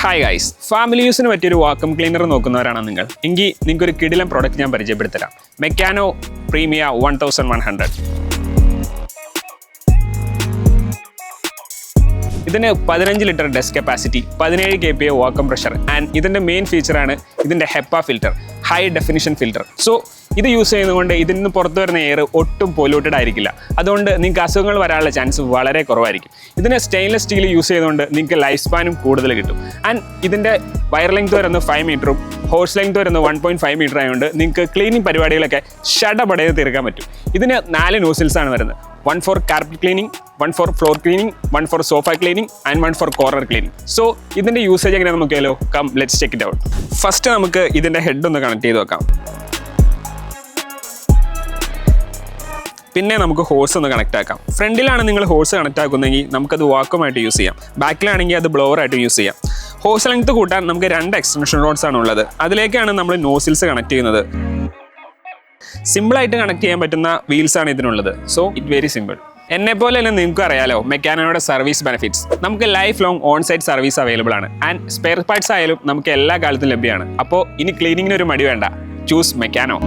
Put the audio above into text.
Hi guys, family യൂസിന് പറ്റിയൊരു vacuum cleaner നോക്കുന്നവരാണ് നിങ്ങൾ എങ്കിൽ നിങ്ങൾക്ക് ഒരു കിടിലൻ പ്രോഡക്റ്റ് ഞാൻ പരിചയപ്പെടുത്തരാം. Mechano Premia 1100. ഇതിന് 15 litre dust capacity, 17 kPa vacuum pressure and ഇതിൻ്റെ മെയിൻ ഫീച്ചറാണ് ഇതിൻ്റെ HEPA filter, high definition filter. So ഇത് യൂസ് ചെയ്യുന്നതുകൊണ്ട് ഇതിൽ നിന്ന് പുറത്തു വരുന്ന എയർ ഒട്ടും പൊല്യൂട്ടഡ് ആയിരിക്കില്ല. അതുകൊണ്ട് നിങ്ങൾക്ക് അസുഖങ്ങൾ വരാനുള്ള ചാൻസ് വളരെ കുറവായിരിക്കും. ഇതിന് സ്റ്റെയിൻലെസ് സ്റ്റീൽ യൂസ് ചെയ്തുകൊണ്ട് നിങ്ങൾക്ക് ലൈഫ് സ്പാനും കൂടുതൽ കിട്ടും. ആൻഡ് ഇതിൻ്റെ വയർ ലെങ്ത് വരുന്നത് 5 മീറ്ററും ഹോഴ്സ് ലെങ്ത് വരുന്നത് 1.5 മീറ്റർ ആയതുകൊണ്ട് നിങ്ങൾക്ക് ക്ലീനിങ് പരിപാടികളൊക്കെ ഷടപടയിൽ തീർക്കാൻ പറ്റും. ഇതിന് 4 നോസിൽസ് ആണ് വരുന്നത്. 1 for carpet cleaning, 1 for floor cleaning, 1 for sofa cleaning and 1 for corner cleaning. So ഇതിൻ്റെ യൂസേജ് എങ്ങനെ നോക്കിയാലോ? Come let's check it out. First നമുക്ക് ഇതിൻ്റെ ഹെഡ് ഒന്ന് കണക്ട് ചെയ്ത് വെക്കാം. പിന്നെ നമുക്ക് ഹോഴ്സ് ഒന്ന് കണക്ട് ആക്കാം. ഫ്രണ്ടിലാണ് നിങ്ങൾ ഹോഴ്സ് കണക്ട് ആക്കുന്നതെങ്കിൽ നമുക്കത് വാക്വമായിട്ട് യൂസ് ചെയ്യാം. ബാക്കിലാണെങ്കിൽ അത് ബ്ലോവറായിട്ട് യൂസ് ചെയ്യാം. ഹോഴ്സ് ലെങ്ത് കൂട്ടാൻ നമുക്ക് 2 എക്സ്റ്റൻഷൻ റോഡ്സ് ആണ് ഉള്ളത്. അതിലേക്കാണ് നമ്മൾ നോസിൽസ് കണക്ട് ചെയ്യുന്നത്. സിമ്പിളായിട്ട് കണക്ട് ചെയ്യാൻ പറ്റുന്ന വീൽസ് ആണ് ഇതിനുള്ളത്. So it very simple. എന്നെ പോലെ തന്നെ നിങ്ങൾക്ക് അറിയാലോ മെക്കാനോയുടെ സർവീസ് ബെനിഫിറ്റ്സ്. നമുക്ക് life long on site service available ആണ്. ആൻഡ് സ്പെയർ പാർട്സ് ആയാലും നമുക്ക് എല്ലാ കാലത്തും ലഭ്യമാണ്. അപ്പോൾ ഇനി ക്ലീനിങ്ങിന് ഒരു മടി വേണ്ട. Choose mechano.